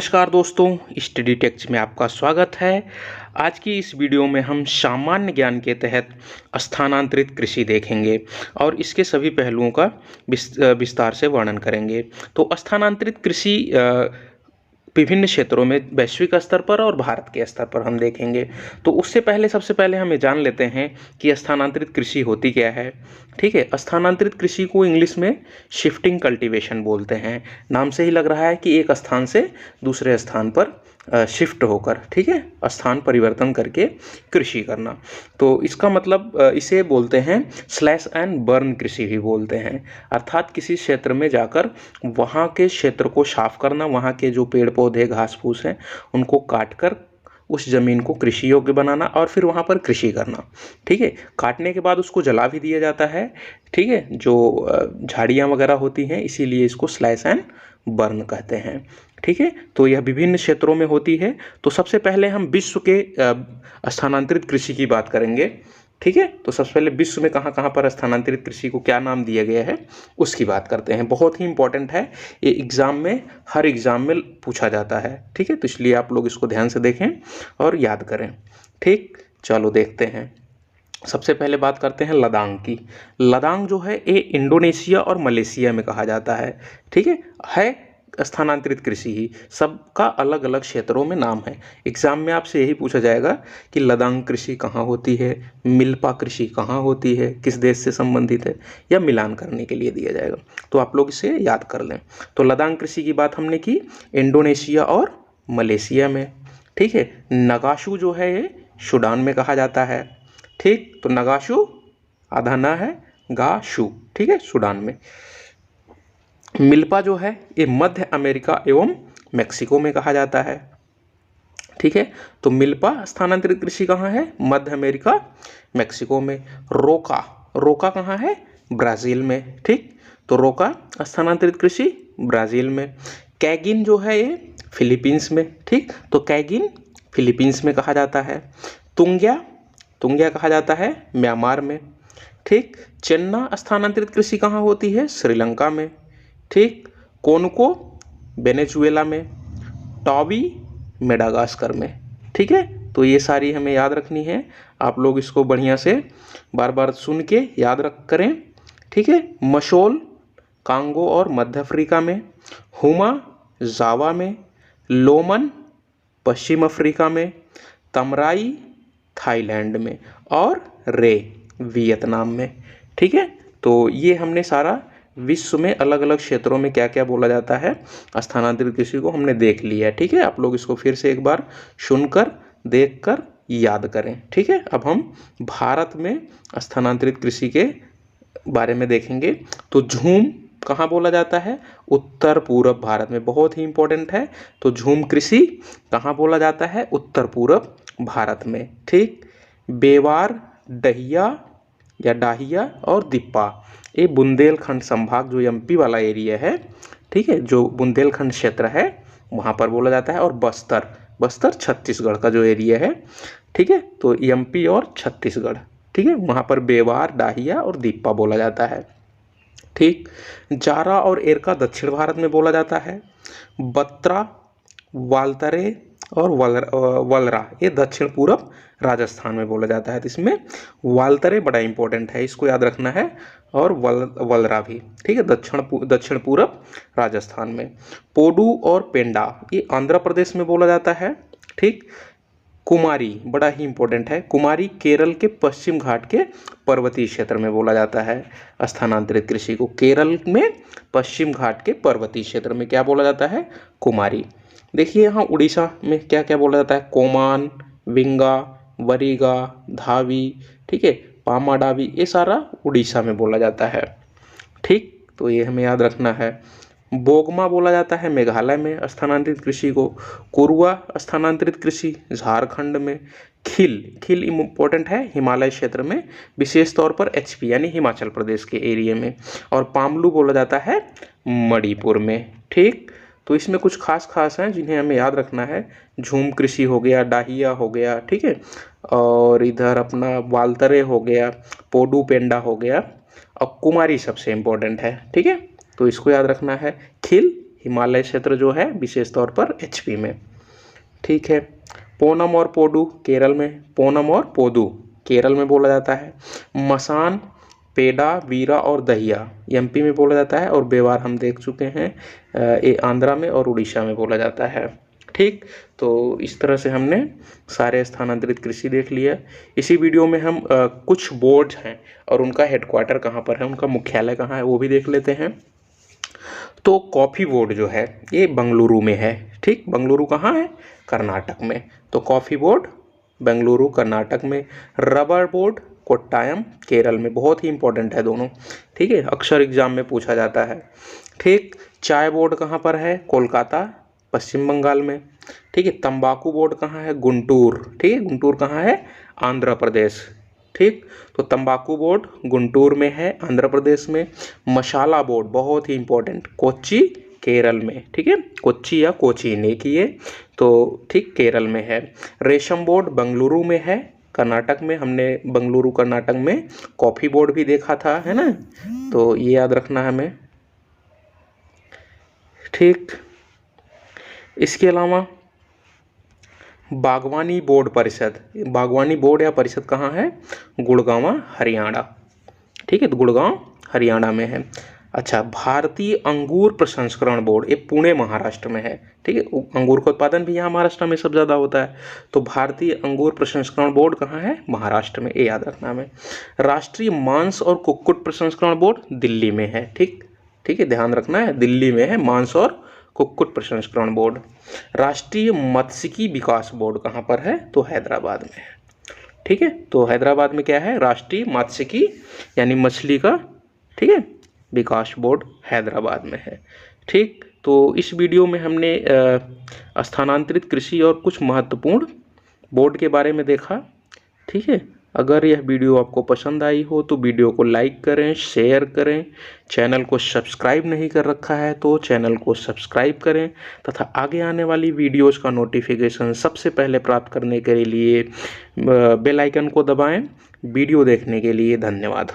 नमस्कार दोस्तों, study takes में आपका स्वागत है। आज की इस वीडियो में हम सामान्य ज्ञान के तहत स्थानांतरित कृषि देखेंगे और इसके सभी पहलुओं का विस्तार से वर्णन करेंगे। तो स्थानांतरित कृषि विभिन्न क्षेत्रों में वैश्विक स्तर पर और भारत के स्तर पर हम देखेंगे। तो उससे पहले सबसे पहले हमें जान लेते हैं कि स्थानांतरित कृषि होती क्या है। ठीक है, स्थानांतरित कृषि को इंग्लिश में शिफ्टिंग कल्टीवेशन बोलते हैं। नाम से ही लग रहा है कि एक स्थान से दूसरे स्थान पर शिफ्ट होकर, ठीक है, स्थान परिवर्तन करके कृषि करना। तो इसका मतलब इसे बोलते हैं स्लैश एंड बर्न कृषि भी बोलते हैं। अर्थात किसी क्षेत्र में जाकर वहाँ के क्षेत्र को साफ करना, वहाँ के जो पेड़ पौधे घास फूस हैं उनको काट कर उस ज़मीन को कृषि योग्य बनाना और फिर वहाँ पर कृषि करना। ठीक है, काटने के बाद उसको जला भी दिया जाता है। ठीक है, जो झाड़ियाँ वगैरह होती हैं, इसीलिए इसको स्लैश एंड बर्न कहते हैं। ठीक है, तो यह विभिन्न क्षेत्रों में होती है। तो सबसे पहले हम विश्व के स्थानांतरित कृषि की बात करेंगे। ठीक है, तो सबसे पहले विश्व में कहाँ कहाँ पर स्थानांतरित कृषि को क्या नाम दिया गया है उसकी बात करते हैं। बहुत ही इंपॉर्टेंट है ये, एग्जाम में हर एग्जाम में पूछा जाता है। ठीक है, तो इसलिए आप लोग इसको ध्यान से देखें और याद करें। ठीक, चलो देखते हैं। सबसे पहले बात करते हैं लद्दाख की। लद्दाख जो है ये इंडोनेशिया और मलेशिया में कहा जाता है। ठीक है स्थानांतरित कृषि ही, सबका अलग अलग क्षेत्रों में नाम है। एग्जाम में आपसे यही पूछा जाएगा कि लद्दाख कृषि कहाँ होती है, मिल्पा कृषि कहाँ होती है, किस देश से संबंधित है, या मिलान करने के लिए दिया जाएगा। तो आप लोग इसे याद कर लें। तो लद्दाख कृषि की बात हमने की इंडोनेशिया और मलेशिया में। ठीक है, नगाशु जो है ये सूडान में कहा जाता है। ठीक, तो नगाशु आधा न है गाशु, ठीक है, सूडान में। मिल्पा जो है ये मध्य अमेरिका एवं मेक्सिको में कहा जाता है। ठीक है, तो मिल्पा स्थानांतरित कृषि कहाँ है? मध्य अमेरिका मेक्सिको में। रोका, रोका कहाँ है? ब्राज़ील में। ठीक, तो रोका स्थानांतरित कृषि ब्राज़ील में। कैगिन जो है ये फिलीपींस में। ठीक, तो कैगिन फिलीपींस में कहा जाता है। तुंग्या, तुंग्या कहा जाता है म्यांमार में। ठीक, चेन्ना स्थानांतरित कृषि कहाँ होती है? श्रीलंका में। ठीक, कोनको वेनेजुएला में। टॉबी मेडागास्कर में। ठीक है, तो ये सारी हमें याद रखनी है। आप लोग इसको बढ़िया से बार बार सुन के याद रख करें। ठीक है, मशोल कांगो और मध्य अफ्रीका में। हुमा जावा में। लोमन पश्चिम अफ्रीका में। तमराई थाईलैंड में और रे वियतनाम में। ठीक है, तो ये हमने सारा विश्व में अलग अलग क्षेत्रों में क्या क्या बोला जाता है स्थानांतरित कृषि को हमने देख लिया है। ठीक है, आप लोग इसको फिर से एक बार सुनकर देखकर याद करें। ठीक है, अब हम भारत में स्थानांतरित कृषि के बारे में देखेंगे। तो झूम कहाँ बोला जाता है? उत्तर पूर्व भारत में। बहुत ही इंपॉर्टेंट है। तो झूम कृषि कहाँ बोला जाता है? उत्तर पूर्व भारत में। ठीक, बेवार, डहिया या डाहिया और दिप्पा ये बुंदेलखंड संभाग जो एमपी वाला एरिया है, ठीक है, जो बुंदेलखंड क्षेत्र है वहाँ पर बोला जाता है। और बस्तर, बस्तर छत्तीसगढ़ का जो एरिया है, ठीक है, तो एमपी और छत्तीसगढ़, ठीक है, वहाँ पर बेवार, डाहिया और दिप्पा बोला जाता है। ठीक, जारा और एरका दक्षिण भारत में बोला जाता है। बत्रा, वालतरे और वलरा ये दक्षिण पूर्व राजस्थान में बोला जाता है। तो इसमें वालतरे बड़ा इंपॉर्टेंट है, इसको याद रखना है, और वलरा भी। ठीक है, दक्षिण पूर्व राजस्थान में। पोडू और पेंडा ये आंध्र प्रदेश में बोला जाता है। ठीक, कुमारी बड़ा ही इंपॉर्टेंट है, कुमारी केरल के पश्चिम घाट के पर्वतीय क्षेत्र में बोला जाता है स्थानांतरित कृषि को। केरल में पश्चिम घाट के पर्वतीय क्षेत्र में क्या बोला जाता है? कुमारी। देखिए यहाँ उड़ीसा में क्या क्या बोला जाता है? कोमान, विंगा, वरीगा, धावी, ठीक है, पामाडावी, ये सारा उड़ीसा में बोला जाता है। ठीक, तो ये हमें याद रखना है। बोगमा बोला जाता है मेघालय में स्थानांतरित कृषि को। कुरुआ स्थानांतरित कृषि झारखंड में। खिल, खिल इम्पोर्टेंट है हिमालय क्षेत्र में, विशेष तौर पर एचपी यानी हिमाचल प्रदेश के एरिया में। और पामलू बोला जाता है मणिपुर में। ठीक, तो इसमें कुछ खास हैं जिन्हें हमें याद रखना है। झूम कृषि हो गया, डाहिया हो गया, ठीक है, और इधर अपना वालतरे हो गया, पोडू पेंडा हो गया, और कुमारी सबसे इम्पोर्टेंट है। ठीक है, तो इसको याद रखना है। खिल हिमालय क्षेत्र जो है विशेष तौर पर HP में। ठीक है। पोनम और पोडू केरल में, पोनम और पोदू केरल में बोला जाता है। मसान, पेडा, वीरा और दहिया MP में बोला जाता है। और बेवार हम देख चुके हैं, ये आंध्रा में और उड़ीसा में बोला जाता है। ठीक, तो इस तरह से हमने सारे स्थानांतरित कृषि देख लिया। इसी वीडियो में हम कुछ बोर्ड्स हैं और उनका हेडक्वार्टर कहाँ पर है, उनका मुख्यालय कहाँ है, वो भी देख लेते हैं। तो कॉफ़ी बोर्ड जो है ये बेंगलुरु में है। ठीक, बेंगलुरु कहाँ है, कर्नाटक में। तो कॉफ़ी बोर्ड बेंगलुरु कर्नाटक में। रबर बोर्ड कोट्टायम केरल में। बहुत ही इंपॉर्टेंट है दोनों। ठीक है, अक्सर एग्जाम में पूछा जाता है। ठीक, चाय बोर्ड कहाँ पर है, कोलकाता पश्चिम बंगाल में। ठीक है, तंबाकू बोर्ड कहाँ है, गुंटूर। ठीक है, गुंटूर कहाँ है, आंध्र प्रदेश। ठीक, तो तंबाकू बोर्ड गुंटूर में है, आंध्र प्रदेश में। मसाला बोर्ड बहुत ही इंपॉर्टेंट, कोच्चि केरल में। ठीक है, कोच्चि या कोचीन एक ही है, तो ठीक केरल में है। रेशम बोर्ड बेंगलुरु में है, कर्नाटक में। हमने बेंगलुरु कर्नाटक में कॉफ़ी बोर्ड भी देखा था, है ना, तो ये याद रखना है हमें। ठीक, इसके अलावा बागवानी बोर्ड परिषद, बागवानी बोर्ड या परिषद कहाँ है, गुड़गांव हरियाणा। ठीक है, तो गुड़गांव हरियाणा में है। अच्छा, भारतीय अंगूर प्रसंस्करण बोर्ड, ये पुणे महाराष्ट्र में है। ठीक है, अंगूर का उत्पादन भी यहाँ महाराष्ट्र में सब ज़्यादा होता है। तो भारतीय अंगूर प्रसंस्करण बोर्ड कहाँ है, महाराष्ट्र में, ये याद रखना हमें। राष्ट्रीय मांस और कुक्कुट प्रसंस्करण बोर्ड दिल्ली में है। ठीक, ठीक है, ध्यान रखना है, दिल्ली में है मांस और कुक्कुट प्रसंस्करण बोर्ड। राष्ट्रीय मत्स्यिकी विकास बोर्ड कहाँ पर है, तो हैदराबाद में है। ठीक है, तो हैदराबाद में क्या है, राष्ट्रीय मत्स्यिकी यानी मछली का, ठीक है, विकास बोर्ड हैदराबाद में है। ठीक, तो इस वीडियो में हमने स्थानांतरित कृषि और कुछ महत्वपूर्ण बोर्ड के बारे में देखा। ठीक है, अगर यह वीडियो आपको पसंद आई हो तो वीडियो को लाइक करें, शेयर करें। चैनल को सब्सक्राइब नहीं कर रखा है तो चैनल को सब्सक्राइब करें तथा आगे आने वाली वीडियोस का नोटिफिकेशन सबसे पहले प्राप्त करने के लिए बेल आइकन को दबाएं। वीडियो देखने के लिए धन्यवाद।